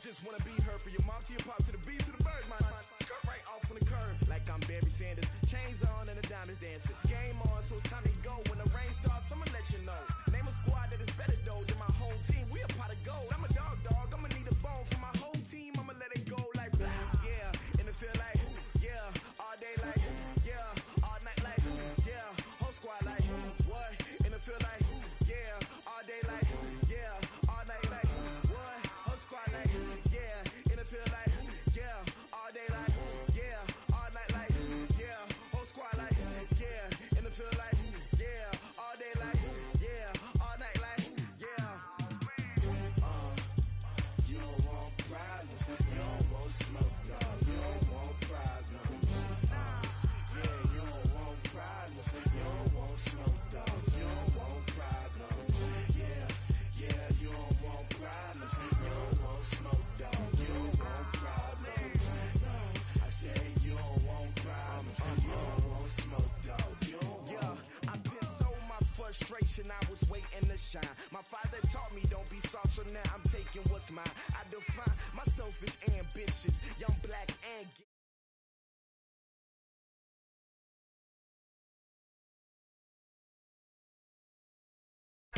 just wanna be her. From your mom to your pop to the beat to the bird, man. Cut right off on the curb, like I'm Barry Sanders. Chains on and the diamonds dancing. Game on, so it's time to go. When the rain starts, I'ma let you know. Name a squad that is better though than my whole team. We a pot of gold. I'm a dog. I'ma need a bone for my whole team. I'ma let it go like yeah. And it feel like yeah. All day like yeah. All night like yeah. Whole squad like what? And it feel like yeah. All day like yeah. All night like what? Whole squad like yeah. And it feel like yeah. All day like yeah. All night like yeah. Whole squad like yeah. And it feel like yeah. All day like yeah. All night like yeah. You don't want problems. You don't want smoke, dog. You don't want problems. Yeah, you don't want problems. You don't want smoke, dog. You don't want problems. Yeah, you don't want problems. You don't want smoke, dog. You don't want problems. No, I said you don't want problems. You don't want smoke, dog. You don't want. Yeah, I pissed so my frustration. I was waiting to shine. My father taught me don't be soft, so now I'm taking what's mine. I define myself as ambitious, young, black, and gay.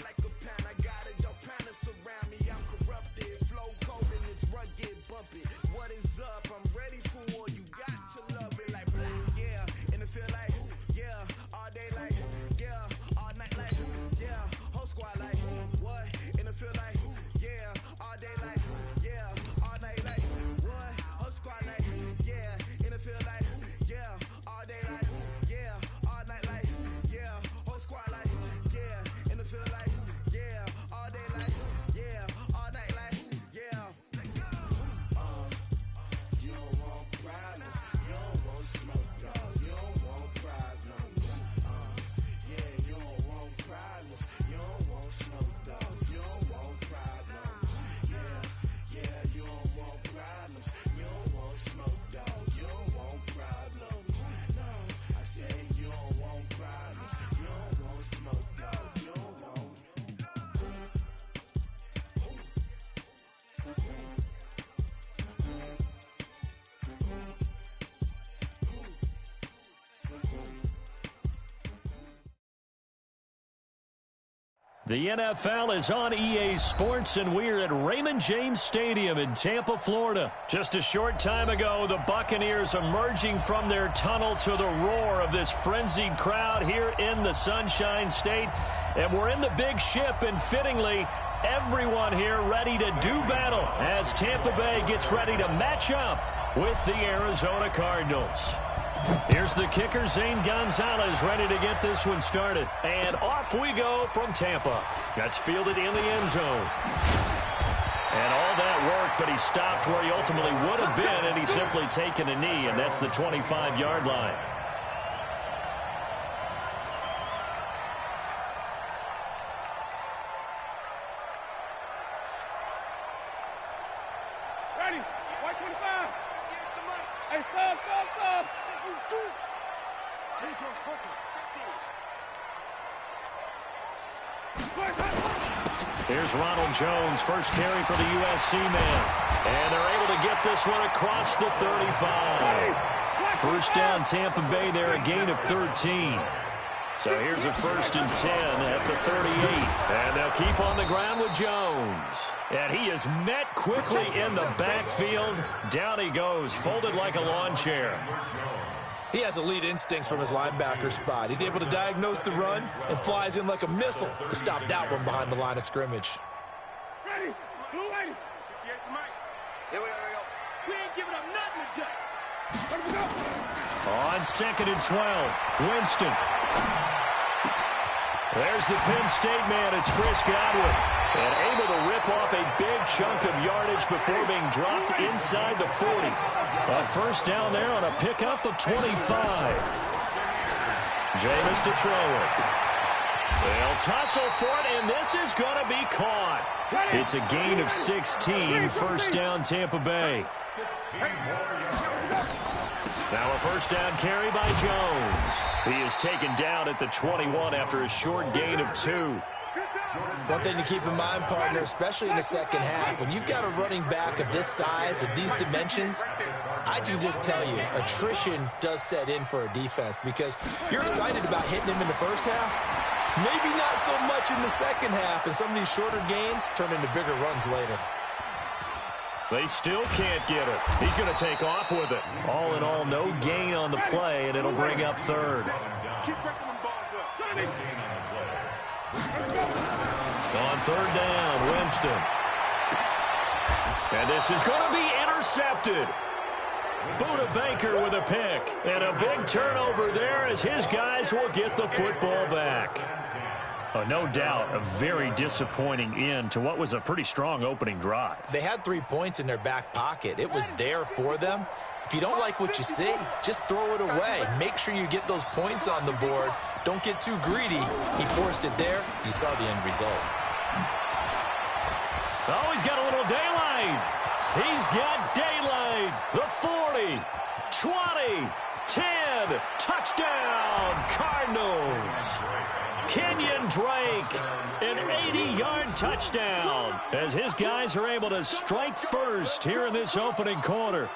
Like a pan, I got a dope pan to surround me. I'm corrupted, flow cold and it's rugged, bumpy. What is up? I'm ready for war. You got to love it like black, yeah. And it feel like yeah. All day like yeah. All night like yeah. Whole squad like what? And it feel like yeah. All day like yeah. All night like what? Whole squad like yeah. And it feel like yeah. All day like yeah. All night like yeah. Whole squad like yeah. And it feel like yeah. All day like yeah. All night like yeah. You don't want problems. You don't want smoke, dog. You don't want problems. Yeah, you don't want problems. You don't want smoke, dog. You don't want problems. Yeah, you don't want problems. You don't want smoke, dog. You don't want problems. No, I said you don't want problems. You don't want smoke, dog. You don't want. The NFL is on EA Sports, and we're at Raymond James Stadium in Tampa, Florida. Just a short time ago, the Buccaneers emerging from their tunnel to the roar of this frenzied crowd here in the Sunshine State. And we're in the big ship, and fittingly, everyone here ready to do battle as Tampa Bay gets ready to match up with the Arizona Cardinals. Here's the kicker, Zane Gonzalez, ready to get this one started. And off we go from Tampa. That's fielded in the end zone. And all that work, but he stopped where he ultimately would have been, and he's simply taken a knee, and that's the 25-yard line. Ready, white 25. Hey, stop. Here's Ronald Jones, first carry for the USC man. And they're able to get this one across the 35. First down, Tampa Bay there, a gain of 13. So here's a 1st and 10 at the 38. And they'll keep on the ground with Jones. And he is met quickly in the backfield. Down he goes, folded like a lawn chair. He has elite instincts from his linebacker spot. He's able to diagnose the run and flies in like a missile to stop that one behind the line of scrimmage. Ready, blue lady. Here we go. We ain't giving up nothing today. Let him go. On 2nd and 12, Winston. There's the Penn State man. It's Chris Godwin. And able to rip off a big chunk of yardage before being dropped inside the 40. A first down there on a pickup of 25. Jameis to throw it. They'll tussle for it, and this is going to be caught. It's a gain of 16. First down, Tampa Bay. Now a first down carry by Jones. He is taken down at the 21 after a short gain of 2. One thing to keep in mind, partner, especially in the second half, when you've got a running back of this size, of these dimensions, I can just tell you, attrition does set in for a defense because you're excited about hitting him in the first half. Maybe not so much in the second half, and some of these shorter gains turn into bigger runs later. They still can't get it. He's going to take off with it. All in all, no gain on the play, and it'll bring up third. Keep breaking them bars up. On third down, Winston. And this is going to be intercepted. Buda Baker with a pick. And a big turnover there as his guys will get the football back. No doubt a very disappointing end to what was a pretty strong opening drive. They had 3 points in their back pocket. It was there for them. If you don't like what you see, just throw it away. Make sure you get those points on the board. Don't get too greedy. He forced it there. You saw the end result. Oh, he's got a little daylight. He's got daylight. The 40, 20, 10, touchdown, Cardinals. Kenyon Drake, an 80-yard touchdown as his guys are able to strike first here in this opening quarter.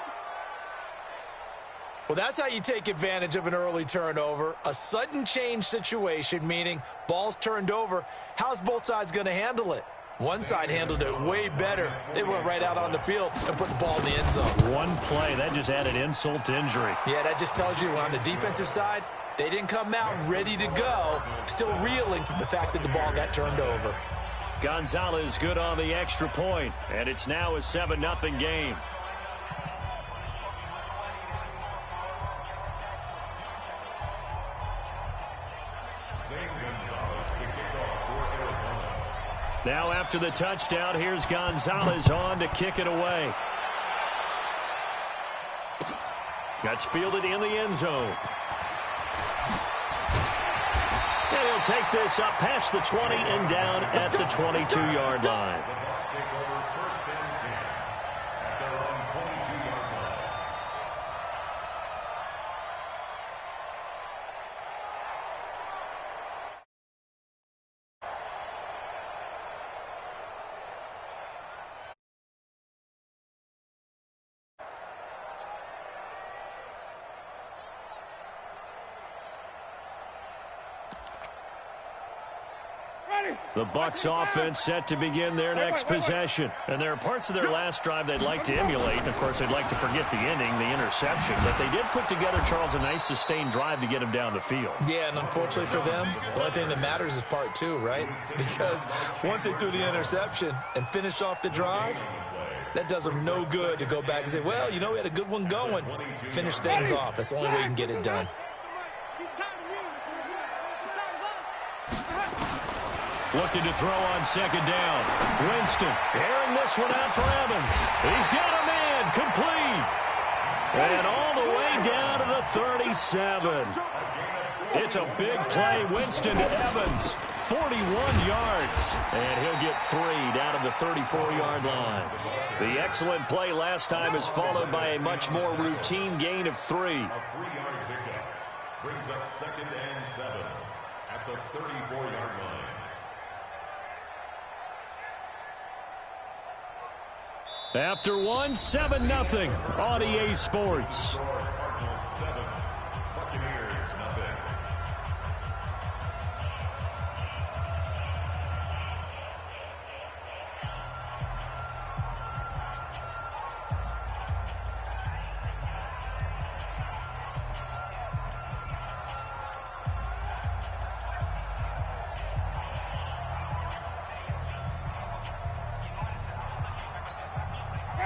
Well, that's how you take advantage of an early turnover. A sudden change situation, meaning ball's turned over. How's both sides going to handle it? One side handled it way better. They went right out on the field and put the ball in the end zone. One play, that just added insult to injury. Yeah, that just tells you on the defensive side, they didn't come out ready to go, still reeling from the fact that the ball got turned over. Gonzalez good on the extra point, and it's now a 7-0 game. Now after the touchdown, here's Gonzalez on to kick it away. That's fielded in the end zone. And he'll take this up past the 20 and down at the 22-yard line. The Bucs offense set to begin their next possession. And there are parts of their last drive they'd like to emulate. Of course, they'd like to forget the ending, the interception. But they did put together, Charles, a nice sustained drive to get him down the field. Yeah, and unfortunately for them, the only thing that matters is part two, right? Because once they threw the interception and finished off the drive, that does them no good to go back and say, well, you know, we had a good one going. Finish things off. That's the only way you can get it done. Looking to throw on second down. Winston airing this one out for Evans. He's got a man complete. And all the way down to the 37. It's a big play. Winston to Evans. 41 yards. And he'll get 3 down to the 34-yard line. The excellent play last time is followed by a much more routine gain of 3. A 3-yard pickup brings up 2nd and 7 at the 34-yard line. After one, 7-0 on EA Sports. Cardinals 7, Buccaneers nothing.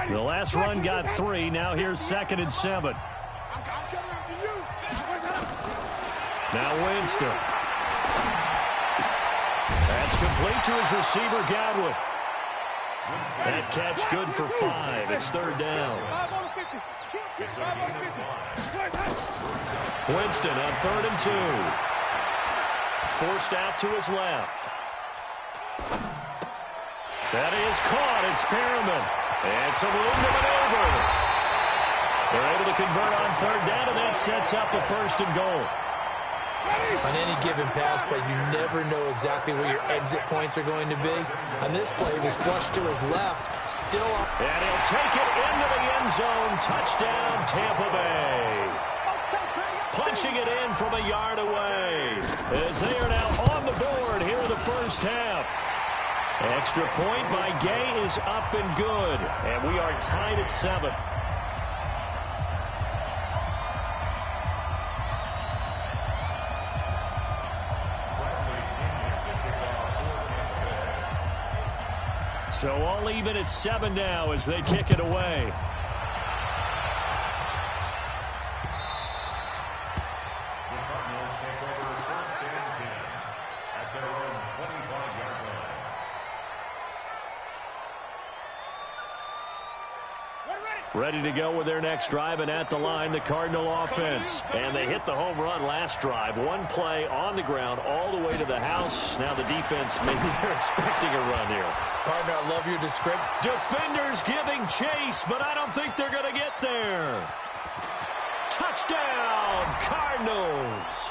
The last run got 3. Now here's 2nd and 7. Now Winston. That's complete to his receiver, Godwin. That catch good for 5. It's 3rd down. Winston on 3rd and 2. Forced out to his left. That is caught. It's Perriman. And some room to maneuver. They're able to convert on 3rd down, and that sets up a 1st and goal. On any given pass play, you never know exactly where your exit points are going to be. On this play, it was flushed to his left, still up. And he'll take it into the end zone. Touchdown, Tampa Bay. Punching it in from a yard away. As they are now on the board here in the first half. Extra point by Gay is up and good. And we are tied at 7. So all even at 7 now as they kick it away. The Cardinals take over first and 10 at their own 25-yard line. Ready to go with their next drive, and at the line, the Cardinal offense. And they hit the home run last drive. One play on the ground all the way to the house. Now the defense, maybe they're expecting a run here. Partner, I love your description. Defenders giving chase, but I don't think they're going to get there. Touchdown, Cardinals.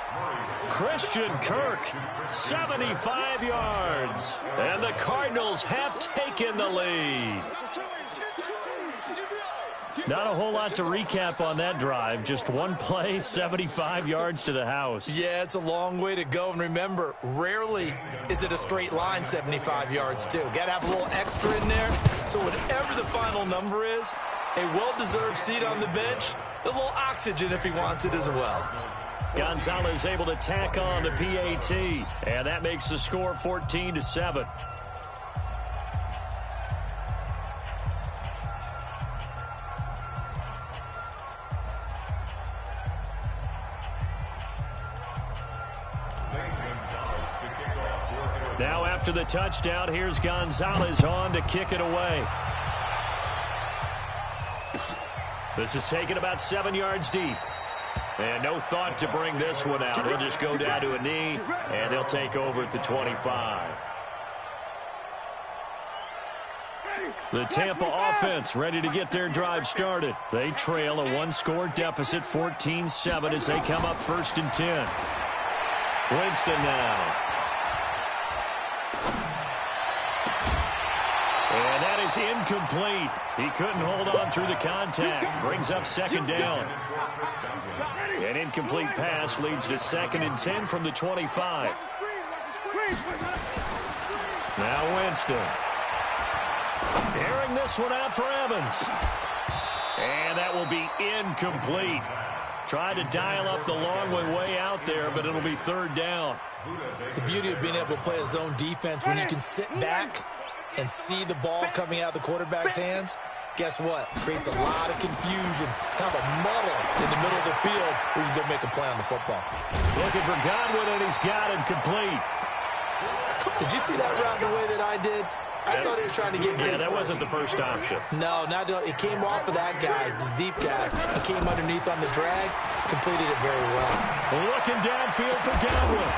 Christian Kirk, 75 yards. And the Cardinals have taken the lead. Not a whole lot to recap on that drive. Just one play, 75 yards to the house. Yeah, it's a long way to go. And remember, rarely is it a straight line 75 yards, too. Got to have a little extra in there. So whatever the final number is, a well-deserved seat on the bench, a little oxygen if he wants it as well. Gonzalez able to tack on the PAT. And that makes the score 14-7. Now after the touchdown, here's Gonzalez on to kick it away. This is taken about 7 yards deep. And no thought to bring this one out. He'll just go down to a knee, and they'll take over at the 25. The Tampa offense ready to get their drive started. They trail a one-score deficit, 14-7, as they come up 1st and 10. Winston now. And that is incomplete. He couldn't hold on through the contact. Brings up 2nd down. An incomplete pass leads to 2nd and 10 from the 25. Now Winston. Airing this one out for Evans. And that will be incomplete. Tried to dial up the long way out there, but it'll be 3rd down. The beauty of being able to play a zone defense when you can sit back and see the ball coming out of the quarterback's hands, guess what? Creates a lot of confusion, kind of a muddle in the middle of the field where you can go make a play on the football. Looking for Godwin, and he's got him complete. Did you see that route the way that I did? I thought he was trying to get deep. Yeah, that wasn't the first option. No, it came off of that guy, the deep guy. It came underneath on the drag, completed it very well. Looking downfield for Godwin.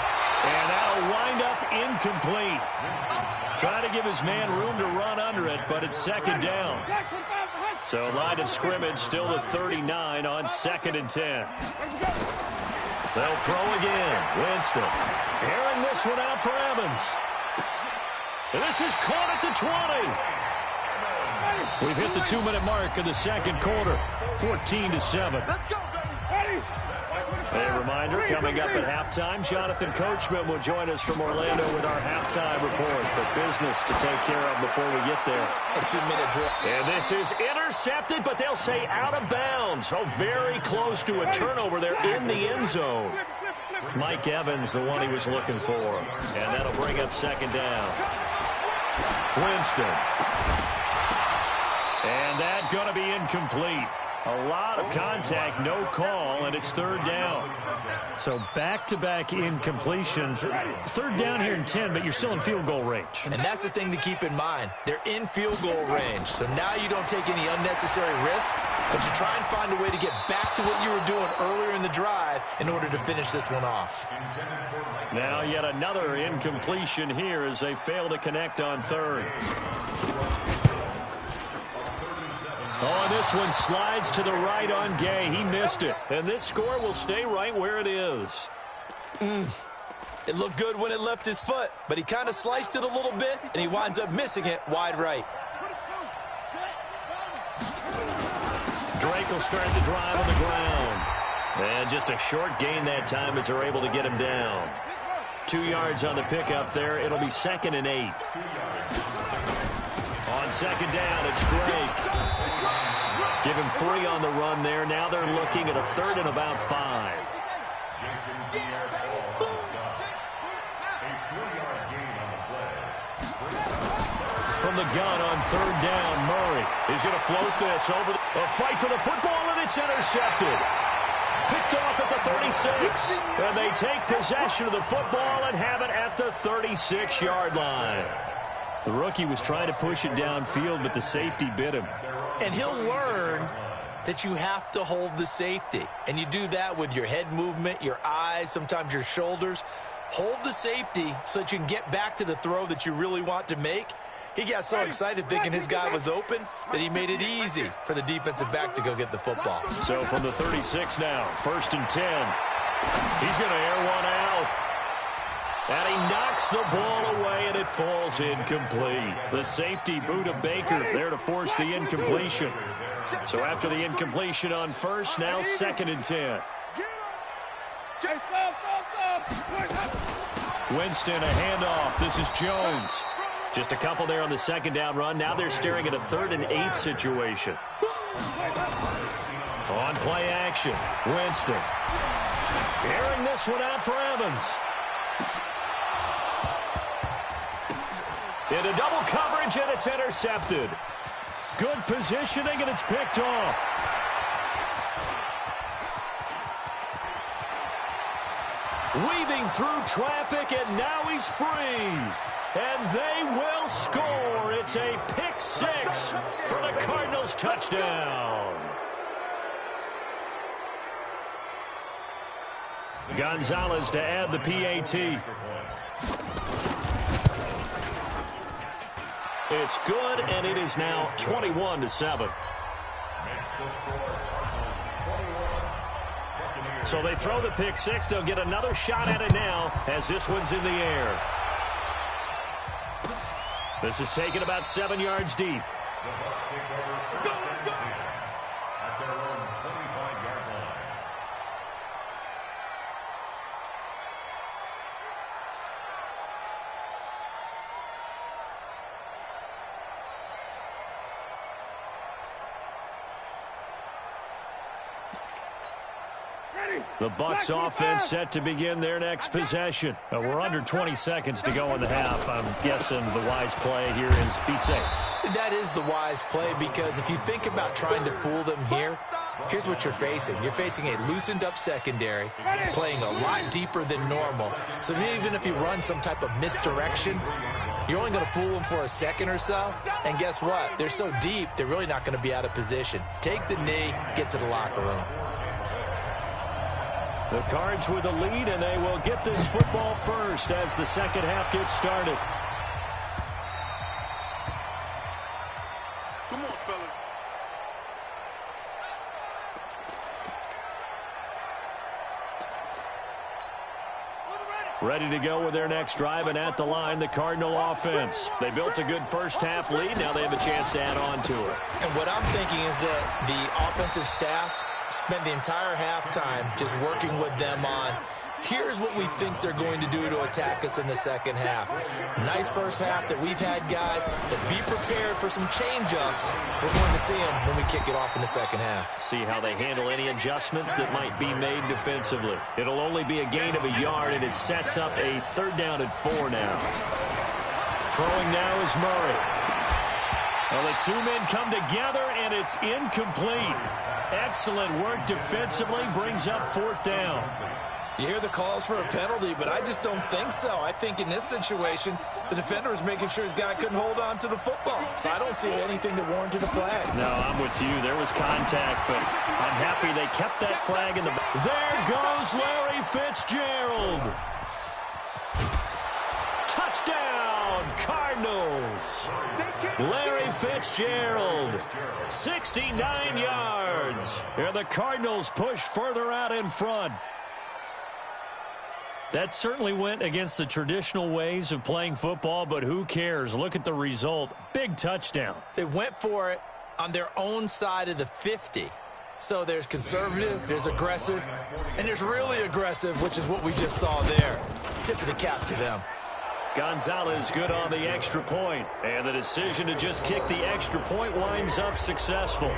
And that'll wind up incomplete. Try to give his man room to run under it, but it's 2nd down. So line of scrimmage still the 39 on 2nd and 10. They'll throw again. Winston airing this one out for Evans. And this is caught at the 20. We've hit the 2-minute mark of the 2nd quarter. 14-7. A reminder, coming up at halftime, Jonathan Coachman will join us from Orlando with our halftime report. But business to take care of before we get there. A 2-minute drill. And this is intercepted, but they'll say out of bounds. Oh, very close to a turnover there in the end zone. Mike Evans, the one he was looking for. And that'll bring up 2nd down. Winston. And that's going to be incomplete. A lot of contact, no call, and it's 3rd down. So back-to-back incompletions. 3rd down here in 10, but you're still in field goal range. And that's the thing to keep in mind. They're in field goal range. So now you don't take any unnecessary risks, but you try and find a way to get back to what you were doing earlier in the drive in order to finish this one off. Now yet another incompletion here as they fail to connect on 3rd. Oh, this one slides to the right on Gay. He missed it. And this score will stay right where it is. It looked good when it left his foot, but he kind of sliced it a little bit, and he winds up missing it wide right. Drake will start the drive on the ground. And just a short gain that time as they're able to get him down. 2 yards on the pickup there. It'll be 2nd and 8. On 2nd down, it's Drake. Give him 3 on the run there. Now they're looking at a 3rd and about 5. From the gun on 3rd down, Murray. He's going to float this over a fight for the football, and it's intercepted. Picked off at the 36. And they take possession of the football and have it at the 36-yard line. The rookie was trying to push it downfield, but the safety bit him. And he'll learn that you have to hold the safety. And you do that with your head movement, your eyes, sometimes your shoulders. Hold the safety so that you can get back to the throw that you really want to make. He got so excited thinking his guy was open that he made it easy for the defensive back to go get the football. So from the 36 now, 1st and 10. He's going to air one out. And he knocks the ball away, and it falls incomplete. The safety, Buda Baker, there to force the incompletion. So after the incompletion on 1st, now 2nd and 10. Winston, a handoff. This is Jones. Just a couple there on the 2nd down run. Now they're staring at a 3rd and 8 situation. On play action, Winston. Airing this one out for Evans. Into double coverage, and it's intercepted. Good positioning, and it's picked off. Weaving through traffic, and now he's free. And they will score. It's a pick 6 for the Cardinals touchdown. Gonzalez to add the PAT. It's good, and it is now 21-7. So they throw the pick 6. They'll get another shot at it now as this one's in the air. This is taken about 7 yards deep. At their own 25-yard line. The Bucs offense set to begin their next possession. We're under 20 seconds to go in the half. I'm guessing the wise play here is be safe. That is the wise play, because if you think about trying to fool them here, here's what you're facing. You're facing a loosened up secondary, playing a lot deeper than normal. So even if you run some type of misdirection, you're only going to fool them for a second or so. And guess what? They're so deep, they're really not going to be out of position. Take the knee, get to the locker room. The Cards with a lead, and they will get this football first as the second half gets started. Come on, fellas. Ready to go with their next drive, and at the line, the Cardinal offense. They built a good first half lead. Now they have a chance to add on to it. And what I'm thinking is that the offensive staff spent the entire halftime just working with them on, here's what we think they're going to do to attack us in the second half. Nice first half that we've had, guys, but be prepared for some change-ups. We're going to see them when we kick it off in the second half. See how they handle any adjustments that might be made defensively. It'll only be a gain of a yard, and it sets up a 3rd down and 4 now. Throwing now is Murray. Well, the two men come together, and it's incomplete. Excellent work defensively, brings up 4th down. You hear the calls for a penalty, but I just don't think so. I think in this situation, the defender was making sure his guy couldn't hold on to the football. So I don't see anything that warranted a flag. No, I'm with you. There was contact, but I'm happy they kept that flag in the back. There goes Larry Fitzgerald. Touchdown, Cardinals. Larry Fitzgerald, 69 yards. And the Cardinals push further out in front. That certainly went against the traditional ways of playing football, but who cares? Look at the result. Big touchdown. They went for it on their own side of the 50. So there's conservative, there's aggressive, and there's really aggressive, which is what we just saw there. Tip of the cap to them. Gonzalez good on the extra point, and the decision to just kick the extra point winds up successful.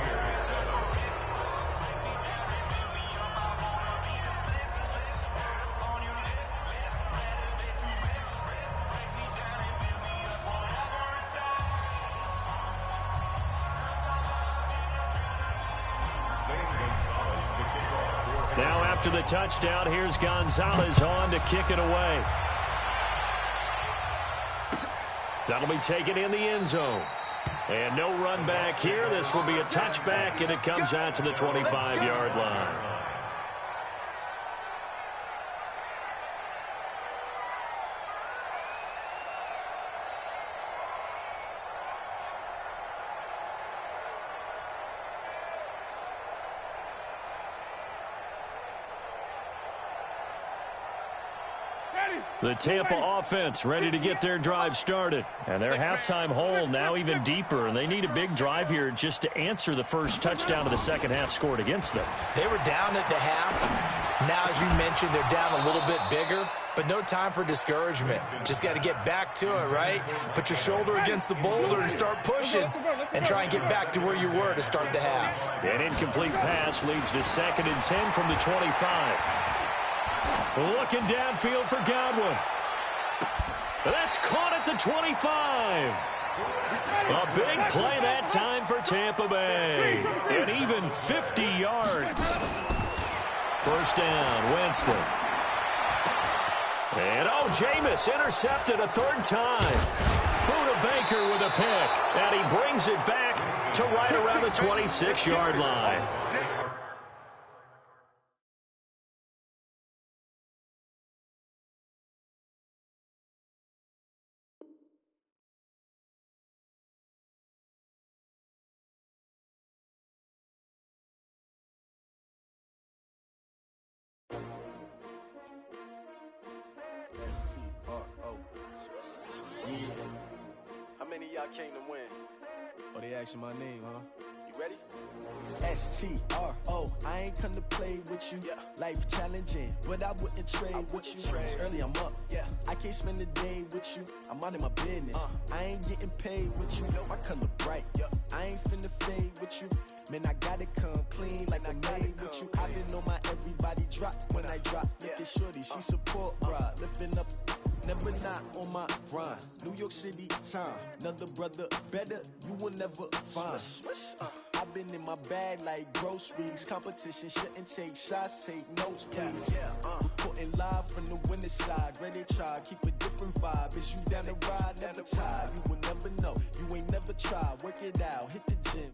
Now after the touchdown, here's Gonzalez on to kick it away. That'll be taken in the end zone. And no run back here. This will be a touchback, and it comes out to the 25-yard line. The Tampa offense ready to get their drive started. And their halftime hole now even deeper, and they need a big drive here just to answer the first touchdown of the second half scored against them. They were down at the half. Now, as you mentioned, they're down a little bit bigger, but no time for discouragement. Just got to get back to it, right? Put your shoulder against the boulder and start pushing and try and get back to where you were to start the half. An incomplete pass leads to 2nd and 10 from the 25. Looking downfield for Godwin. That's caught at the 25. A big play that time for Tampa Bay. And even 50 yards. First down, Winston. And, Jameis intercepted a third time. Buda Baker with a pick. And he brings it back to right around the 26-yard line. How many of y'all came to win? Oh, they asking my name, huh? You ready? S-T-R-O, I ain't come to play with you. Life challenging, but I wouldn't trade with you. It's early, I'm up. I can't spend a day with you. I'm out of my business. I ain't getting paid with you. My color bright. I ain't finna fade with you. Man, I gotta come clean like I made with you. I been on my everybody drop when I drop. Look at shorty, she support ride. Lifting up, never not on my grind. New York City time, another brother better, you will never find. I've been in my bag like groceries. Competition shouldn't take shots, take notes, please. Reporting live from the winning side. Ready to try, keep a different vibe. Is you down the ride, never tired. You will never know, you ain't never tried. Work it out, hit the gym.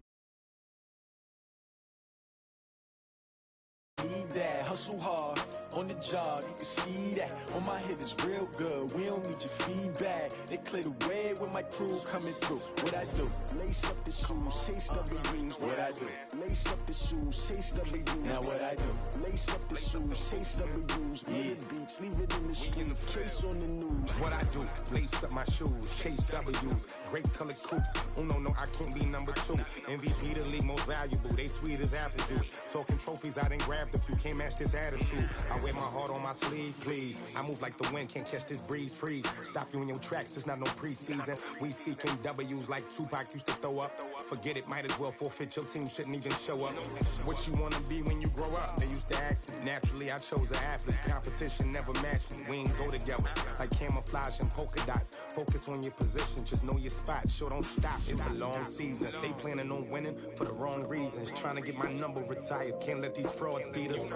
Need that, hustle hard, on the job, you can see that. On my hit is real good, we don't need your feedback. They clear the way with my crew coming through. What I do? Lace up the shoes, chase W's. What I do? Lace up the shoes, chase W's. Now what I do? Lace up the shoes, chase W's. Mid beats, leave it in the street, case on the news. What I do? Lace up my shoes, chase W's. Great colored coops. Oh no, I can't be number 2. MVP the league most valuable. They sweet as apple juice. Talking trophies, I didn't grab the few. Can't match this attitude. I wear my heart on my sleeve, please. I move like the wind, can't catch this breeze, freeze. Stop you in your tracks, there's not no preseason. We seeking W's like Tupac used to throw up. Forget it, might as well forfeit. Your team shouldn't even show up. What you wanna be when you grow up? They used to ask me. Naturally, I chose an athlete. Competition never matched me. We ain't go together like camouflage and polka dots. Focus on your position, just know your spot. Sure, don't stop. It's a long season. They planning on winning for the wrong reasons. Trying to get my number retired. Can't let these frauds beat us.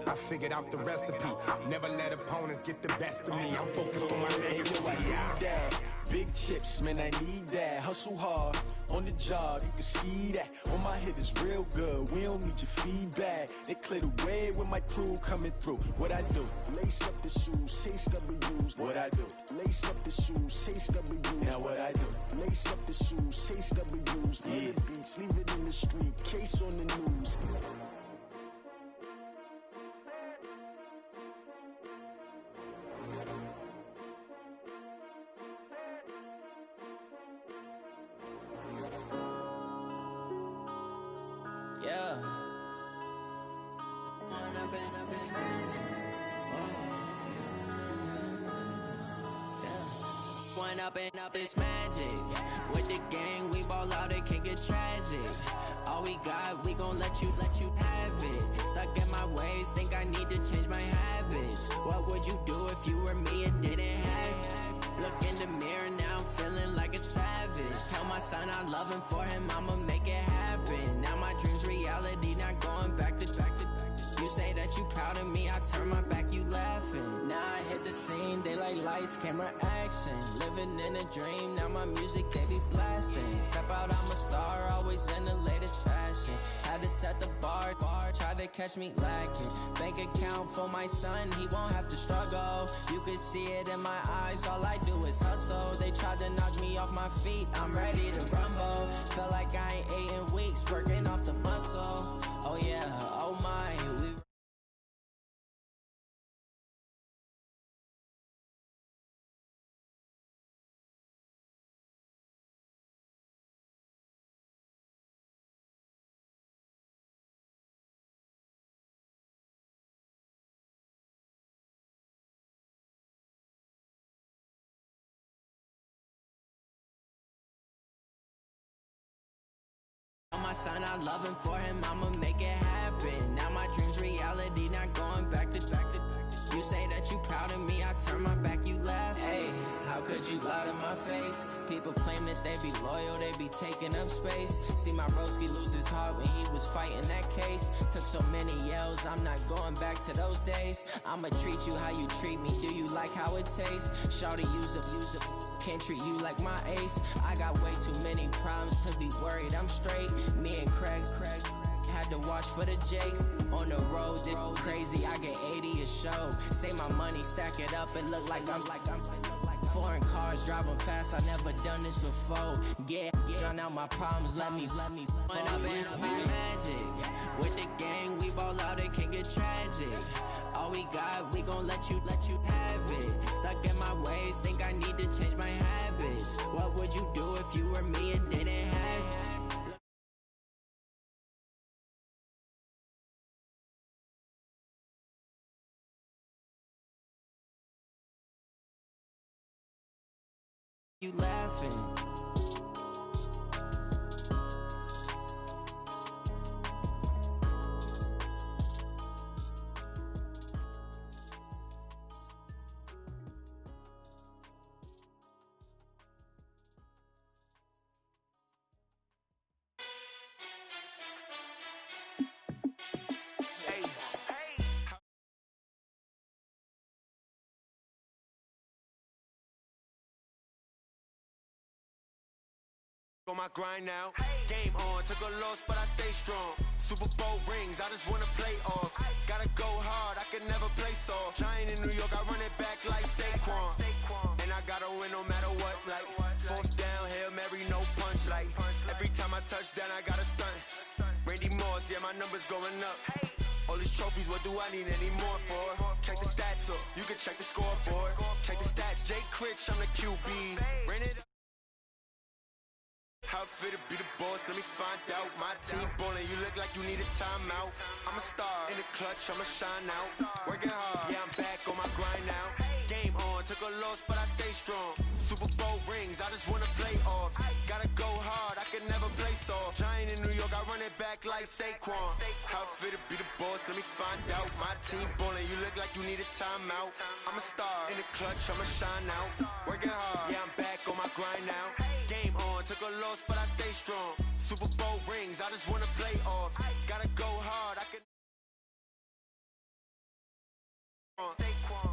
I figured out the recipe. Never let opponents get the best of me. I'm focused on my legacy. Big chips, man, I need that. Hustle hard, on the job, you can see that. On my hit is real good, we don't need your feedback. They clear the way with my crew coming through. What I do? Lace up the shoes, chase W's. What I do? Lace up the shoes, chase W's. Now what I do? Lace up the shoes, chase W's. Mid beats, leave it in the street, case on the news. One up and up, it's magic. With the gang, we ball out, it can get tragic. All we got, we gon' let you have it. Stuck in my ways, think I need to change my habits. What would you do if you were me and didn't have it? Look in the mirror, now I'm feeling like a savage. Tell my son I love him, for him I'ma make it happen. Now my dream's reality, not going back to. You say that you proud of me, I turn my back, you laughing. Now I hit the scene, they like lights, camera, action. Living in a dream, now my music, they be blasting. Step out, I'm a star, always in the latest fashion. Had to set the bar, try to catch me lacking. Bank account for my son, he won't have to struggle. You can see it in my eyes, all I do is hustle. They tried to knock me off my feet, I'm ready to rumble. Feel like I ain't ate in weeks, working off the muscle. Oh yeah, oh my, my son, I love him, for him I'ma make it happen. Now my dream's reality, not going back to. You say that you proud of me, I turn my back, you laugh. Hey, how could you lie to my face? People claim that they be loyal, they be taking up space. See my broski lose his heart when he was fighting that case. Took so many yells, I'm not going back to those days. I'ma treat you how you treat me, do you like how it tastes? Shawty, use up, can't treat you like my ace. I got way too many problems to be worried, I'm straight. Me and Craig had to watch for the Jakes. On the road, this crazy, I get 80 a show. Say my money, stack it up, it look like I'm foreign cars, driving fast, I never done this before. Get drown out my problems, let me One up and up is magic. With the gang, we ball out, it can get tragic. All we got, we gon' let you have it. Stuck in my ways, think I need to change my habits. What would you do if you were me and didn't have it? You laughing. On my grind now, game on, took a loss but I stay strong. Super Bowl rings, I just wanna play off. Gotta go hard, I can never play soft. Giant in New York, I run it back like Saquon. And I gotta win no matter what, like fourth down, Hail Mary, no punch. Like every time I touch down, I gotta stunt. Randy Moss, yeah, my numbers going up. All these trophies, what do I need any more for? Check the stats up, you can check the scoreboard. Check the stats, Jay Critch, I'm the QB. Ran it up. How fit to be the boss, let me find out. My team ballin', you look like you need a timeout. I'm a star, in the clutch, I'ma shine out. Working hard, yeah, I'm back on my grind now. Game on, took a loss, but I stay strong. Super Bowl rings, I just wanna play off. Gotta go hard, I can never play soft. Giant in New York, I run it back like Saquon. How fit to be the boss, let me find out. My team ballin', you look like you need a timeout. I'm a star, in the clutch, I'ma shine out. Working hard, yeah, I'm back on my grind now. Game on, took a loss, but I stay strong. Super Bowl rings, I just wanna play off. Gotta go hard, I can.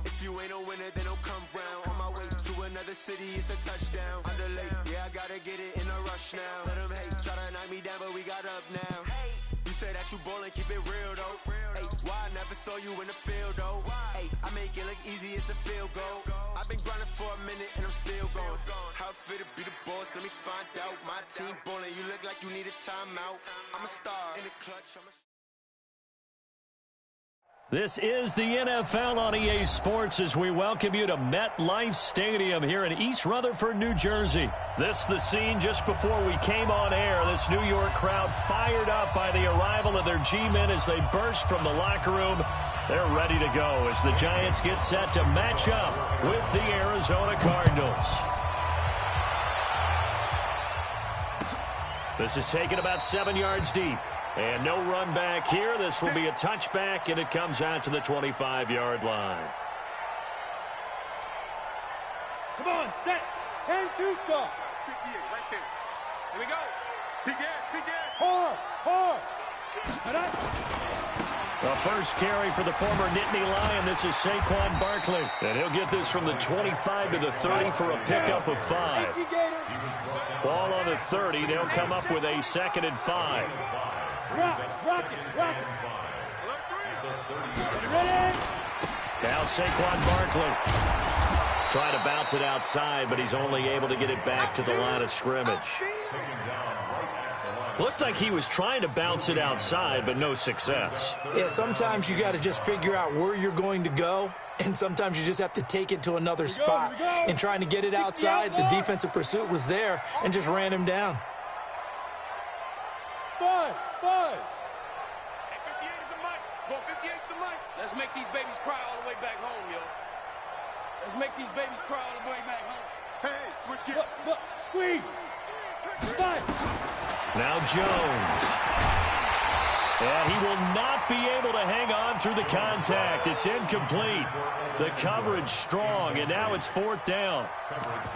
If you ain't a winner, then don't come round. On my way to another city, it's a touchdown. Underlay, yeah, I gotta get it in a rush now. Let them hate, try to knock me down, but we got up now. You say that you ballin', keep it real though. Hey, why I never saw you in the field though? Hey, I make it look easy, it's a field goal. I've been grinding for a minute and I'm still going. How fit to be the boss, let me find out. My team ballin', you look like you need a timeout. I'm a star in the clutch, I'm a This is the NFL on EA Sports as we welcome you to MetLife Stadium here in East Rutherford, New Jersey. This is the scene just before we came on air. This New York crowd fired up by the arrival of their G-men as they burst from the locker room. They're ready to go as the Giants get set to match up with the Arizona Cardinals. This is taken about 7 yards deep. And no run back here. This will be a touchback, and it comes out to the 25-yard line. Come on, set. 10-2 soft. 58 right there. Here we go. Big air. Hard. The first carry for the former Nittany Lion. This is Saquon Barkley. And he'll get this from the 25 to the 30 for a pickup of 5. Ball on the 30. They'll come up with a 2nd and 5. Rock it. Ready? Now Saquon Barkley trying to bounce it outside, but he's only able to get it back to the line of scrimmage. Looked like he was trying to bounce it outside, but no success. Yeah, sometimes you got to just figure out where you're going to go, and sometimes you just have to take it to another spot. And trying to get it outside, the defensive pursuit was there and just ran him down. Buzz. 58 is the mic. Go 58 is the mic. Let's make these babies cry all the way back home, yo. Let's make these babies cry all the way back home. Hey, switch gear. Look, squeeze. Fight. Now Jones. And he will not be able to hang on through the contact. It's incomplete. The coverage strong, and now it's 4th down.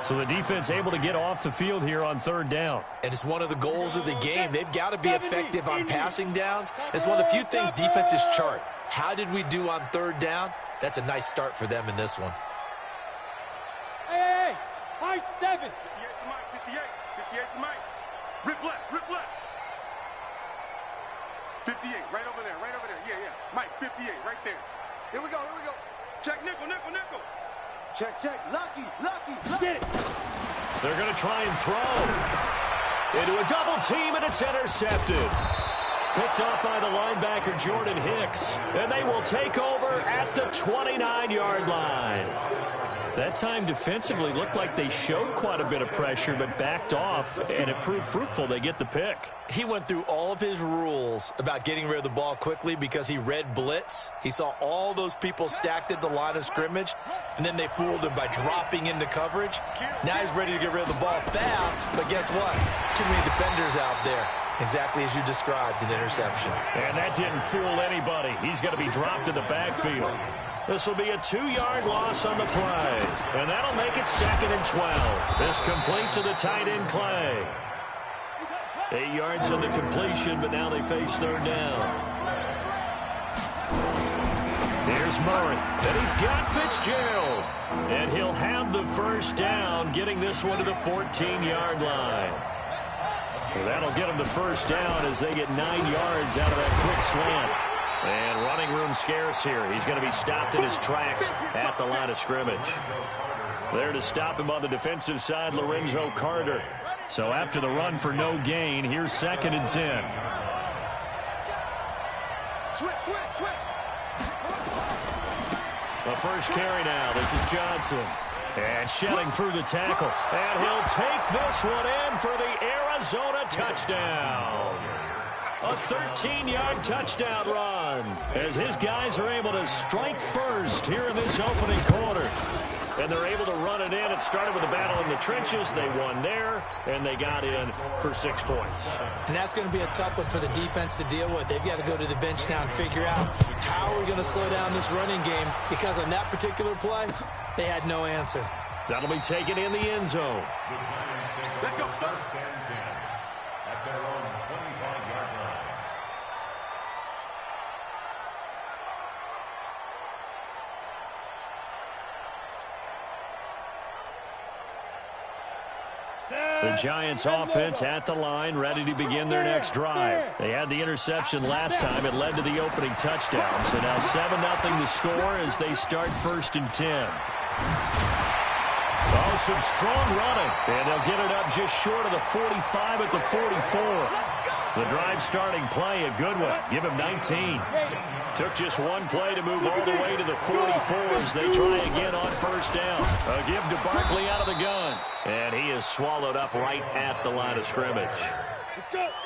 So the defense able to get off the field here on 3rd down. And it's one of the goals of the game. They've got to be effective on passing downs. It's one of the few things defenses chart. How did we do on 3rd down? That's a nice start for them in this one. Hey. High 7. 58 to Mike. 58 to Mike. Rip left. 58, right over there. Yeah. Mike, 58, right there. Here we go. Check, nickel. Check. Lucky. Get it. They're going to try and throw into a double team, and it's intercepted. Picked off by the linebacker, Jordan Hicks. And they will take over at the 29-yard line. That time defensively looked like they showed quite a bit of pressure, but backed off, and it proved fruitful. They get the pick. He went through all of his rules about getting rid of the ball quickly because he read blitz. He saw all those people stacked at the line of scrimmage, and then they fooled him by dropping into coverage. Now he's ready to get rid of the ball fast, but guess what? Too many defenders out there. Exactly as you described, an interception. And that didn't fool anybody. He's going to be dropped in the backfield. This will be a 2-yard loss on the play. And that'll make it 2nd and 12. This complete to the tight end, Clay. 8 yards on the completion, but now they face 3rd down. Here's Murray. And he's got Fitzgerald. And he'll have the 1st down, getting this one to the 14-yard line. Well, that'll get them the 1st down as they get 9 yards out of that quick slant. And running room scarce here. He's going to be stopped in his tracks at the line of scrimmage. There to stop him on the defensive side, Lorenzo Carter. So after the run for no gain, here's 2nd and 10. Switch. The first carry now. This is Johnson. And shedding through the tackle. And he'll take this one in for the Arizona touchdown. A 13-yard touchdown run as his guys are able to strike first here in this opening quarter. And they're able to run it in. It started with a battle in the trenches. They won there, and they got in for 6 points. And that's going to be a tough one for the defense to deal with. They've got to go to the bench now and figure out how we're going to slow down this running game, because on that particular play, they had no answer. That'll be taken in the end zone. Let's go. First and 10 at their own 25-yard line. The Giants offense at the line, ready to begin their next drive. They had the interception last time. It led to the opening touchdown. So now 7-0 the score as they start 1st and 10. Oh, some strong running. And they'll get it up just short of the 45 at the 44. The drive starting play, a good one. Give him 19. Took just one play to move all the way to the 44s. They try again on first down. A give to Barkley out of the gun. And he is swallowed up right at the line of scrimmage.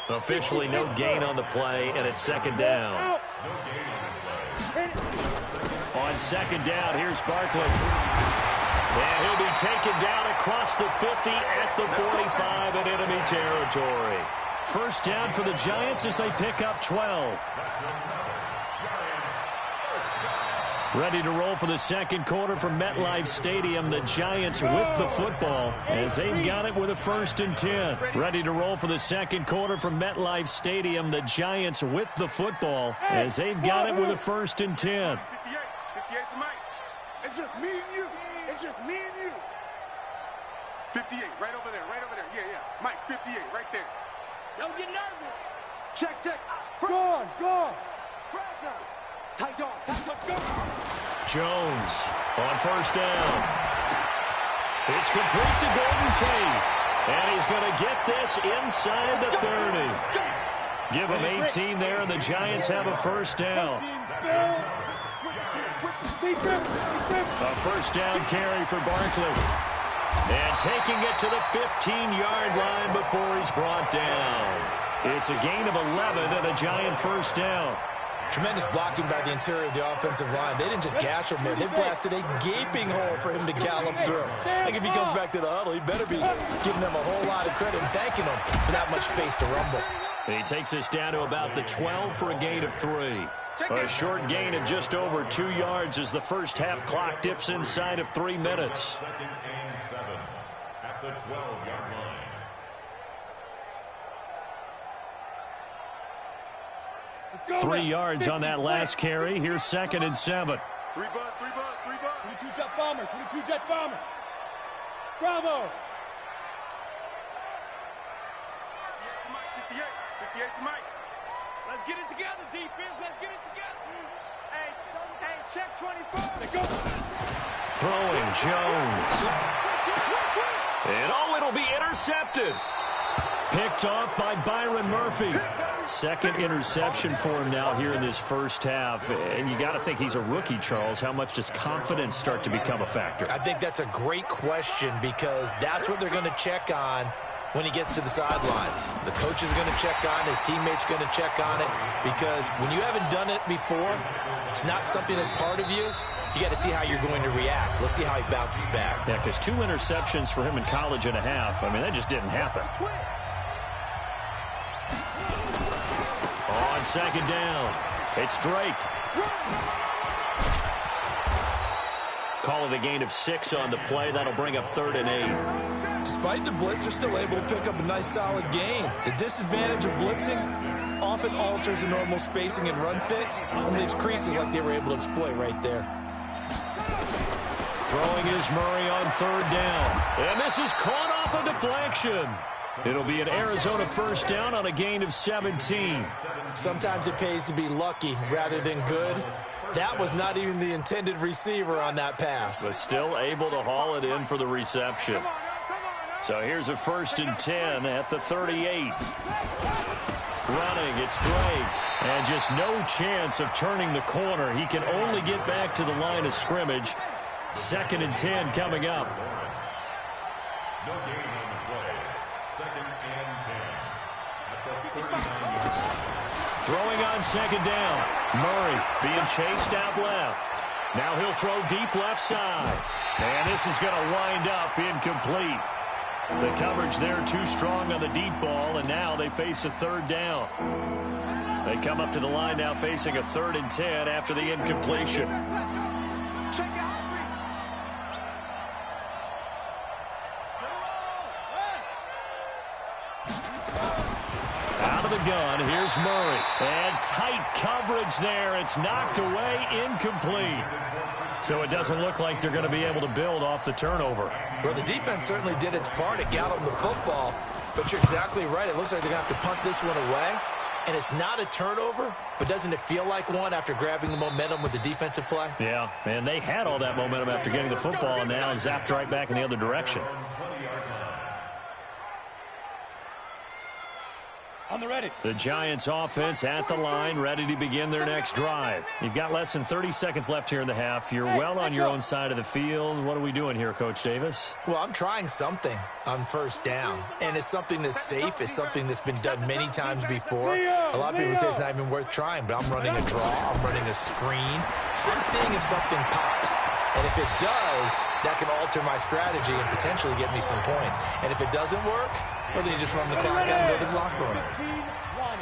Officially no gain on the play, and it's second down. On second down, here's Barkley. And he'll be taken down across the 50 at the 45 in enemy territory. First down for the Giants as they pick up 12. Ready to roll for the second quarter from MetLife Stadium. The Giants with the football as they've got it with a 1st and 10. Ready to roll for the second quarter from MetLife Stadium. The Giants with the football as they've got it with a 1st and 10. 58 to Mike. It's just me and you. It's just me and you. 58, right over there, right over there. Yeah, yeah. Mike, 58, right there. Don't get nervous. Check. Go on. Tight dog, go. Jones on first down. It's complete to Golden Tate. And he's going to get this inside the 30. Give him 18 there, and the Giants have a first down. A first down carry for Barkley. And taking it to the 15-yard line before he's brought down. It's a gain of 11 and a Giant first down. Tremendous blocking by the interior of the offensive line. They didn't just gash him there. They blasted a gaping hole for him to gallop through. I think if he comes back to the huddle, he better be giving them a whole lot of credit and thanking them for that much space to rumble. He takes us down to about the 12 for a gain of 3. A short gain of just over 2 yards as the first half clock dips inside of 3 minutes. 2nd and 7 at the 12-yard line. Go, 3 yards on that last carry. Here's 2nd and 7. 3 buzz. 22 jet bomber. Bravo. 58 to Mike. Let's get it together, defense. Let's get it together. Hey, check 24. Go. Throwing Jones. And it'll be intercepted. Picked off by Byron Murphy. Second interception for him now here in this first half. And you got to think he's a rookie, Charles. How much does confidence start to become a factor? I think that's a great question because that's what they're going to check on when he gets to the sidelines. The coach is going to check on, his teammates going to check on it, because when you haven't done it before, it's not something that's part of you. You got to see how you're going to react. Let's see how he bounces back. Yeah, because 2 interceptions for him in college and a half. I mean, that just didn't happen. On second down, it's Drake. Call it a gain of 6 on the play. That'll bring up 3rd and 8. Despite the blitz, they're still able to pick up a nice, solid gain. The disadvantage of blitzing often alters the normal spacing and run fits and leaves creases like they were able to exploit right there. Throwing is Murray on 3rd down. And this is caught off a deflection. It'll be an Arizona first down on a gain of 17. Sometimes it pays to be lucky rather than good. That was not even the intended receiver on that pass. But still able to haul it in for the reception. So here's a 1st and 10 at the 38. Running, it's Drake. And just no chance of turning the corner. He can only get back to the line of scrimmage. 2nd and 10 coming up. No gain on the play. 2nd and 10 at the 39-yard line. Throwing on 2nd down. Murray being chased out left. Now he'll throw deep left side. And this is going to wind up incomplete. The coverage there too strong on the deep ball, and now they face a 3rd down. They come up to the line now facing a 3rd and 10 after the incompletion. Out of the gun, here's Murray. And tight coverage there. It's knocked away, incomplete. So it doesn't look like they're going to be able to build off the turnover. Well, the defense certainly did its part. It got them the football. But you're exactly right. It looks like they're going to have to punt this one away. And it's not a turnover, but doesn't it feel like one after grabbing the momentum with the defensive play? Yeah, and they had all that momentum after getting the football, and now zapped right back in the other direction. On the ready. The Giants offense at the line, ready to begin their next drive. You've got less than 30 seconds left here in the half. You're well on your own side of the field. What are we doing here, Coach Davis? Well, I'm trying something on first down, and it's something that's safe. It's something that's been done many times before. A lot of people say it's not even worth trying, but I'm running a draw. I'm running a screen. I'm seeing if something pops. And if it does, that can alter my strategy and potentially get me some points. And if it doesn't work, well, then you just run the clock out and go to the locker room.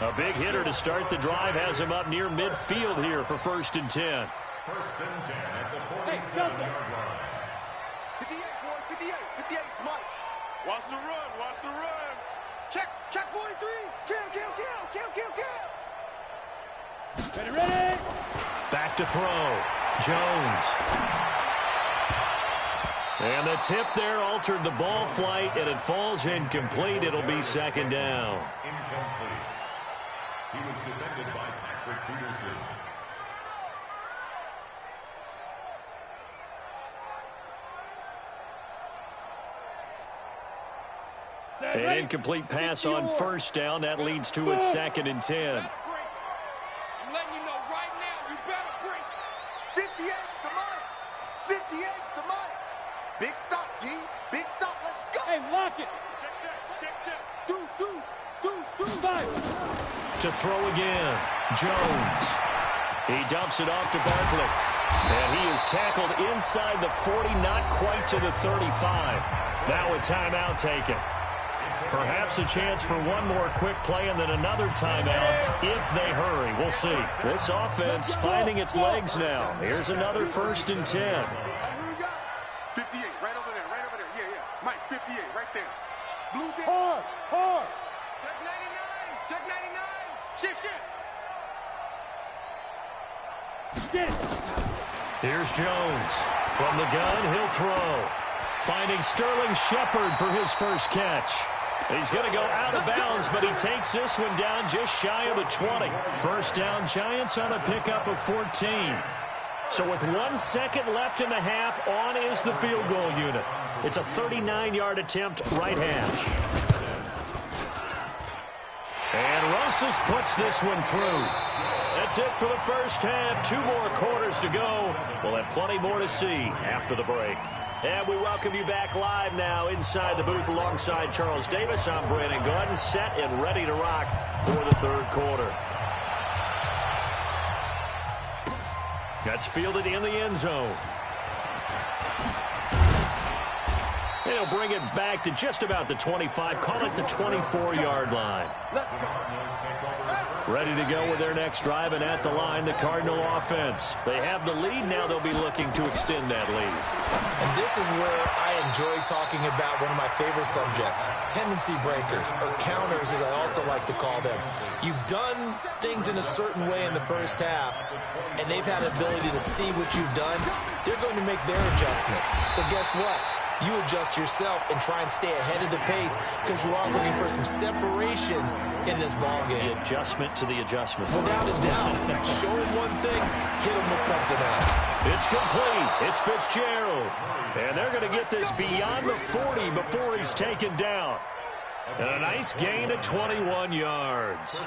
A big hitter to start the drive has him up near midfield here for 1st and 10. 1st and 10 at the 47-yard line. 58, boy, 58, 58, Mike. Watch the run, watch the run. Check 43. Kill. Ready. Back to throw. Jones. And the tip there altered the ball flight, and it falls incomplete. It'll be 2nd down. Incomplete. He was defended by Patrick Peterson. An incomplete pass on 1st down. That leads to a 2nd and 10. I'm letting you know right now, you better break. 58's the money. 58's the money. Big stop, D. Big stop. Let's go. Hey, lock it. Check. Deuce. 5. To throw again. Jones. He dumps it off to Barkley. And he is tackled inside the 40, not quite to the 35. Now a timeout taken. Perhaps a chance for one more quick play and then another timeout if they hurry. We'll see. This offense finding its legs now. Here's another 1st and 10. 58, right over there. Yeah. Mike, 58, right there. Blue down. Hard. Check 99. Shift. Get it. Here's Jones. From the gun, he'll throw. Finding Sterling Shepard for his first catch. He's going to go out of bounds, but he takes this one down just shy of the 20. 1st down, Giants on a pickup of 14. So with 1 second left in the half, on is the field goal unit. It's a 39-yard attempt, right hash. And Rosas puts this one through. That's it for the first half. 2 more quarters to go. We'll have plenty more to see after the break. And we welcome you back live now inside the booth alongside Charles Davis. I'm Brandon Gordon, set and ready to rock for the 3rd quarter. That's fielded in the end zone. They'll bring it back to just about the 25, call it the 24-yard line. Ready to go with their next drive, and at the line, the Cardinal offense. They have the lead. Now they'll be looking to extend that lead. And this is where I enjoy talking about one of my favorite subjects, tendency breakers, or counters as I also like to call them. You've done things in a certain way in the first half, and they've had the ability to see what you've done. They're going to make their adjustments. So guess what? You adjust yourself and try and stay ahead of the pace because you are looking for some separation in this ball game. The adjustment to the adjustment. Without a doubt. Show him one thing, hit him with something else. It's complete. It's Fitzgerald. And they're going to get this beyond the 40 before he's taken down. And a nice gain of 21 yards.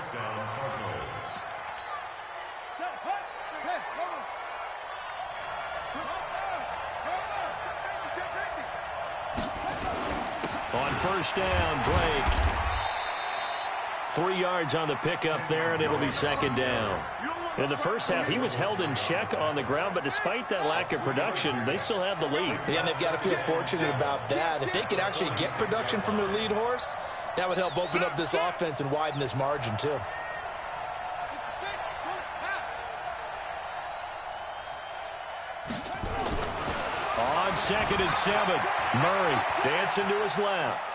On 1st down, Drake. 3 yards on the pickup there, and it'll be 2nd down. In the first half, he was held in check on the ground, but despite that lack of production, they still have the lead. Yeah, and they've got to feel fortunate about that. If they could actually get production from their lead horse, that would help open up this offense and widen this margin, too. On 2nd and 7, Murray dancing to his left.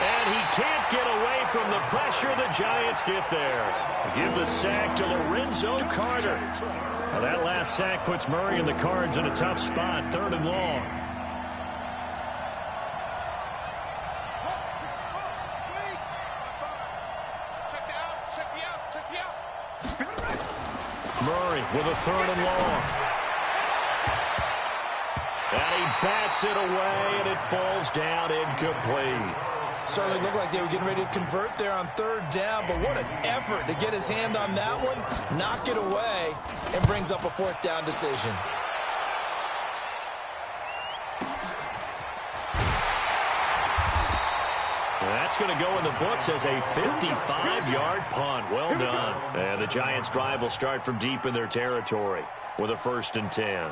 And he can't get away from the pressure. The Giants get there. Give the sack to Lorenzo Carter. Now that last sack puts Murray and the Cards in a tough spot, 3rd and long. Murray with a 3rd and long. And he bats it away, and it falls down incomplete. Certainly looked like they were getting ready to convert there on third down, but what an effort to get his hand on that one, knock it away, and brings up a fourth down decision. That's going to go in the books as a 55-yard punt. Well done. And the Giants' drive will start from deep in their territory with a 1st and 10.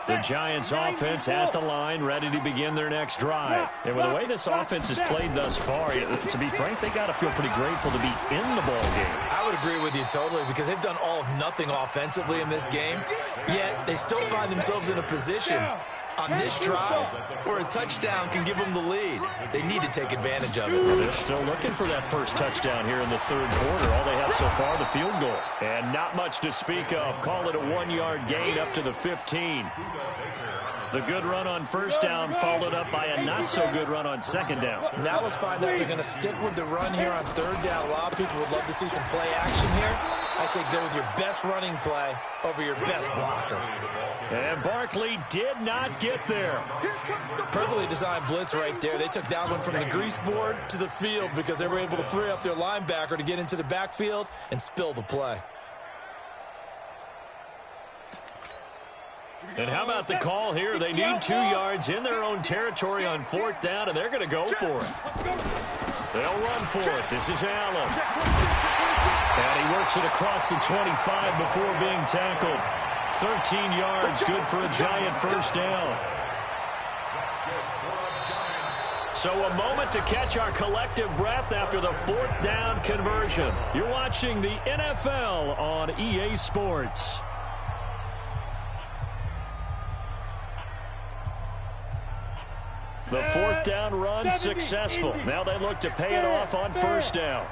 The Giants' offense at the line, ready to begin their next drive. And with the way this offense has played thus far, to be frank, they got to feel pretty grateful to be in the ball game. I would agree with you totally, because they've done all of nothing offensively in this game, yet they still find themselves in a position on this drive where a touchdown can give them the lead. They need to take advantage of it. They're still looking for that first touchdown here in the third quarter. All they have so far, the field goal. And not much to speak of. Call it a 1-yard gain up to the 15. The good run on first down followed up by a not-so-good run on second down. Now let's find out if they're going to stick with the run here on third down. A lot of people would love to see some play action here. I say go with your best running play over your best blocker. And Barkley did not get there. Perfectly designed blitz right there. They took that one from the grease board to the field because they were able to free up their linebacker to get into the backfield and spill the play. And how about the call here? They need 2 yards in their own territory on 4th down, and they're going to go for it. They'll run for it. This is Allen. And he works it across the 25 before being tackled. 13 yards, good for a Giant first down. So a moment to catch our collective breath after the 4th down conversion. You're watching the NFL on EA Sports. The 4th down run successful. Now they look to pay it off on first down.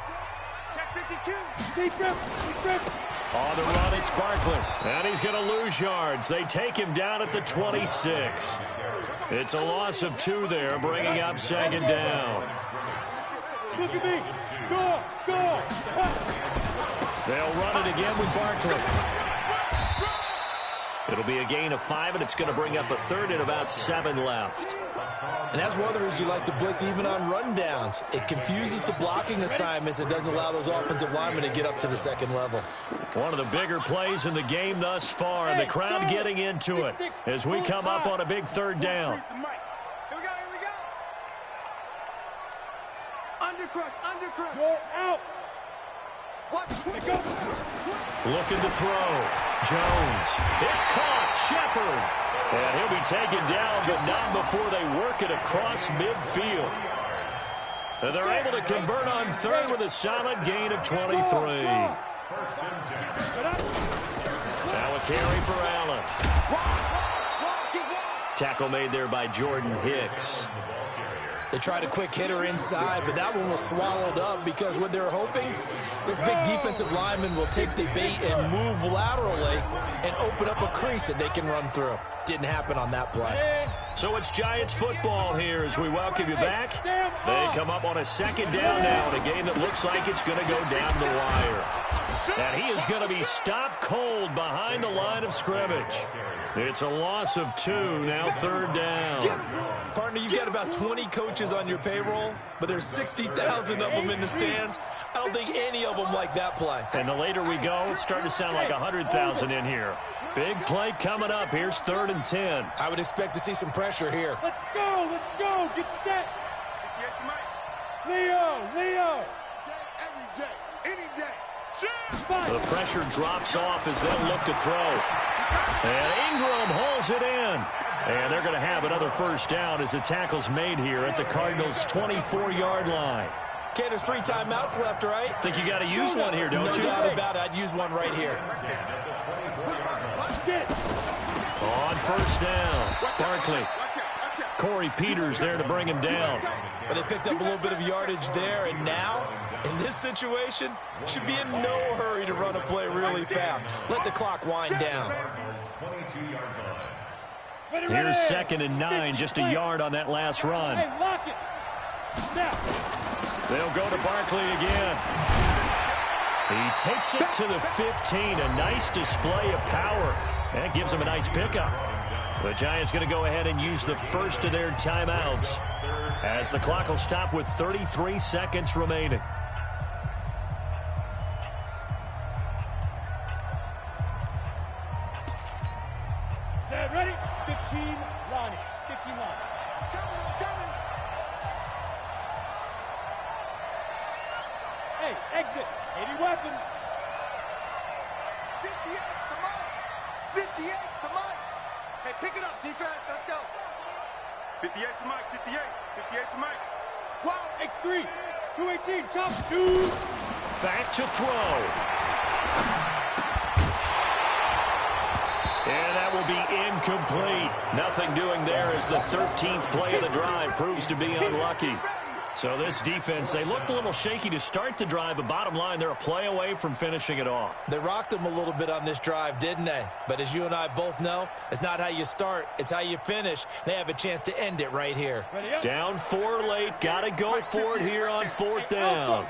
On the run, it's Barkley. And he's going to lose yards. They take him down at the 26. It's a loss of 2 there, bringing up 2nd down. Look at me. Go, go. They'll run it again with Barkley. It'll be a gain of 5, and it's going to bring up a 3rd and about 7 left. And that's one of the reasons you like to blitz even on rundowns. It confuses the blocking assignments and doesn't allow those offensive linemen to get up to the 2nd level. One of the bigger plays in the game thus far, and the crowd getting into it as we come up on a big 3rd down. Here we go. Undercrush. Go out. Watch. Go. Looking to throw. Jones. It's caught. Shepard. And he'll be taken down, but not before they work it across midfield. And they're able to convert on 3rd with a solid gain of 23. Now a carry for Allen. Tackle made there by Jordan Hicks. They tried a quick hitter inside, but that one was swallowed up because what they're hoping, this big defensive lineman will take the bait and move laterally and open up a crease that they can run through. Didn't happen on that play. So it's Giants football here as we welcome you back. They come up on a 2nd down now in a game that looks like it's going to go down the wire. And he is going to be stopped cold behind the line of scrimmage. It's a loss of 2, now 3rd down. Partner, you've got about 20 coaches on your payroll, but there's 60,000 of them in the stands. I don't think any of them like that play. And the later we go, it's starting to sound like 100,000 in here. Big play coming up. Here's 3rd and 10. I would expect to see some pressure here. Let's go. Get set. Leo. Every day, any day. The pressure drops off as they look to throw. And Ingram hauls it in. And they're going to have another first down as the tackle's made here at the Cardinals' 24-yard line. Okay, there's 3 timeouts left, right? Think you got to use one here, don't you? No doubt about it. I'd use one right here. On first down, Barkley. Corey Peters there to bring him down. But they picked up a little bit of yardage there, and now, in this situation, should be in no hurry to run a play really fast. Let the clock wind down. Here's 2nd and 9, just a yard on that last run. They'll go to Barkley again. He takes it to the 15, a nice display of power. That gives him a nice pickup. The Giants going to go ahead and use the first of their timeouts. as the clock will stop with 33 seconds remaining. Set, ready? 15, Lonnie. 15, Lonnie. Coming. Hey, exit. 80 weapons. 58 to Mike. 58 to Mike. Hey, pick it up, defense. Let's go. 58 to Mike. 58. 58 to Mike. Wow. X3. 218. Chop. 2. Back to throw. And that will be incomplete. Nothing doing there as the 13th play of the drive proves to be unlucky. So this defense, they looked a little shaky to start the drive, but bottom line, they're a play away from finishing it off. They rocked them a little bit on this drive, didn't they? But as you and I both know, it's not how you start, it's how you finish. They have a chance to end it right here. Down 4 late, got to go for it here on 4th down.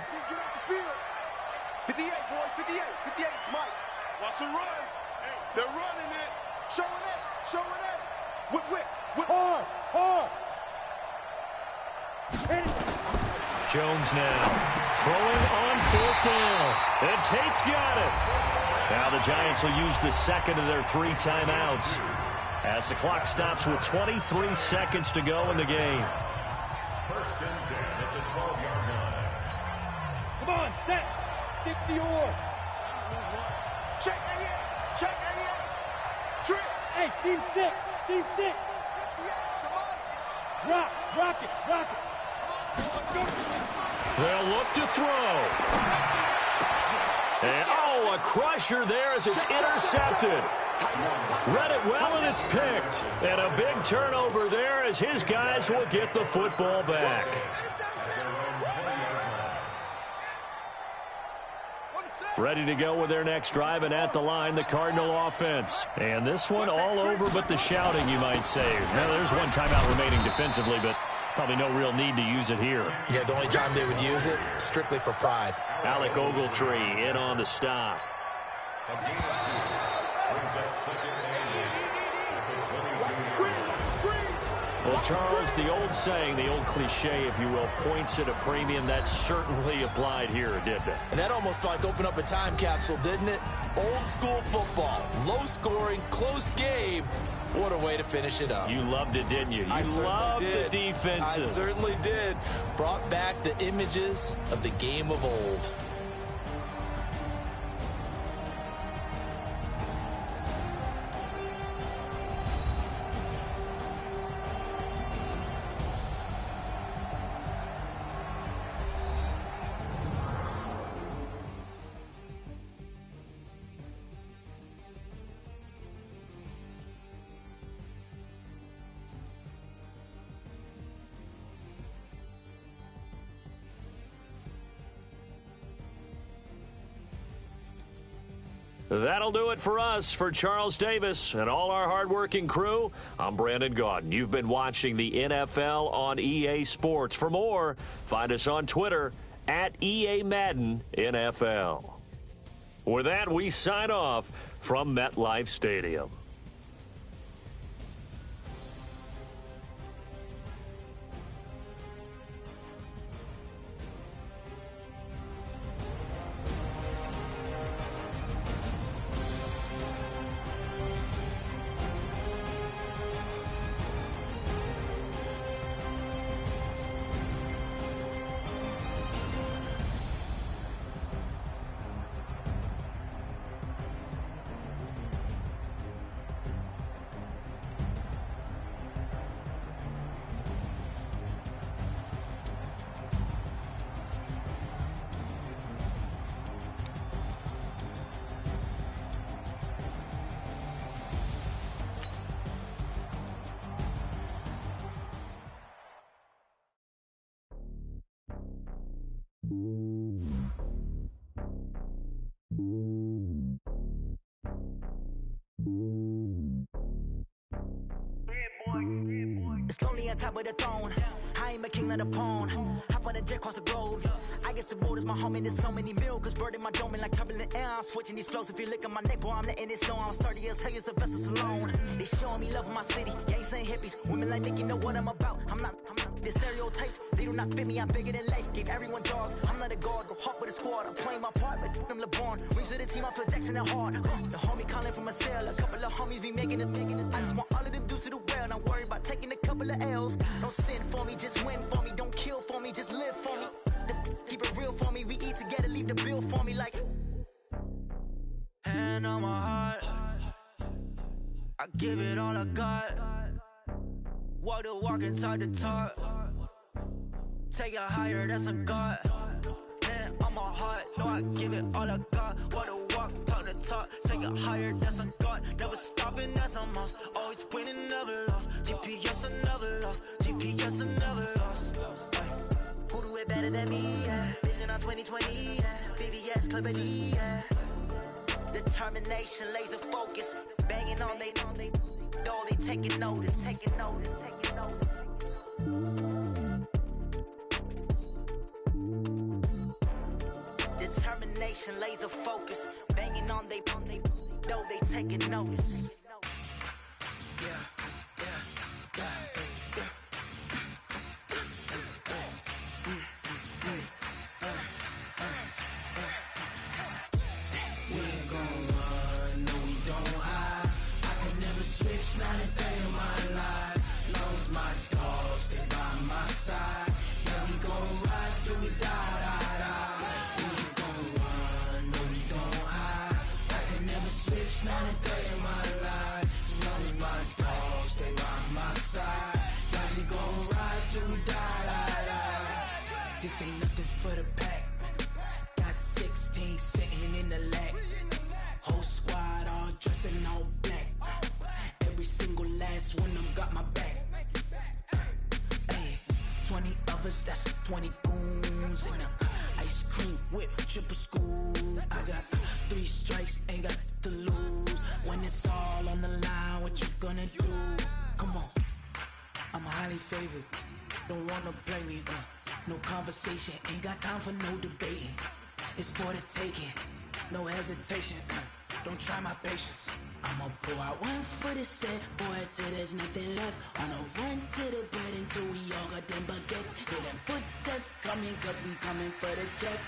58, boys, 58, 58, Mike. Watch the run. They're running it. Showing it. Whip. Hard. Jones now throwing on 4th down. And Tate's got it. Now the Giants will use the second of their 3 timeouts as the clock stops with 23 seconds to go in the game. 1st and 10 at the 12-yard line. Come on, set. Stick the oar. Check 88. Trips. Hey, seam 6. Seam 6. 58, come on. Rock it. They'll look to throw. And, a crusher there as it's intercepted. Read it well, and it's picked. And a big turnover there as his guys will get the football back. Ready to go with their next drive, and at the line, the Cardinal offense. And this one all over but the shouting, you might say. Now, there's one timeout remaining defensively, but probably no real need to use it here. Yeah, the only time they would use it, strictly for pride. Alec Ogletree in on the stop. Well, Charles, the old saying, the old cliche, if you will, points at a premium, that certainly applied here, didn't it? And that almost felt like opened up a time capsule, didn't it? Old school football, low scoring, close game. What a way to finish it up. You loved it, didn't you? I loved did. The defenses. I certainly did. Brought back the images of the game of old. That'll do it for us. For Charles Davis and all our hardworking crew, I'm Brandon Gaudin. You've been watching the NFL on EA Sports. For more, find us on Twitter at EA Madden NFL. With that, we sign off from MetLife Stadium. It's lonely on top of the throne. I ain't a king of the pawn. Hop on a jet across the globe. I guess the world is my home and there's so many milkers birding my dome and like turbulent air. I'm switching these flows. If you look at my neck, boy, I'm letting it snow. I'm sturdy as hell, it's a vessel alone. They showing me love in my city. Gangs ain't hippies. Women like Nick, you know what I'm about. I'm not The stereotypes, they do not fit me, I'm bigger than life. Gave everyone dogs, I'm not a guard, go hop with a squad. I'm playing my part, but them LeBron. Rings to the team, I feel Jackson and hard. The homie calling from a cell, a couple of homies be making it. I just want all of them dudes to do well, not worry about taking a couple of L's. Don't sin for me, just win for me. Don't kill for me, just live for me. Keep it real for me, we eat together, leave the bill for me like. Hand on my heart, I give it all I got. Walk the walk and talk the talk. Take it higher, that's a God. Hand on my heart, no, I give it all I got. Walk the walk, talk the talk. Take it higher, that's a God. Never stopping, that's a must. Always winning, never lost. GPS, I never lost. GPS, I never lost. Who do it better than me? Yeah. Vision on 2020, yeah. VVS, Clipper D, yeah. Determination, laser focus. Banging on they, though they taking notice, taking notice, taking notice. Determination, laser focus. Banging on they, though they taking notice. Not a day in my life. Lost my dogs, they by my side. Yeah, we gon' ride till we die. We ain't gon' run, no, we don't hide. I can never switch, not a day in my life. As long as my dogs, they by my side. Yeah, we gon' ride till we die. This ain't nothing for the pack. Got 16 sitting in the lag. Whole squad all dressing all black. Every single last one of them got my back. Ay, 20 of us, that's 20 goons. And ice cream whip, triple school. I got 3 strikes, ain't got to lose. When it's all on the line, what you gonna do? Come on, I'm highly favored. Don't wanna play me, no conversation, ain't got time for no debating. It's for the taking, no hesitation. Don't try my patience. I'ma pour out one for the set, boy, till there's nothing left. On a run to the bread until we all got them baguettes. Hear them footsteps coming, cause we coming for the check.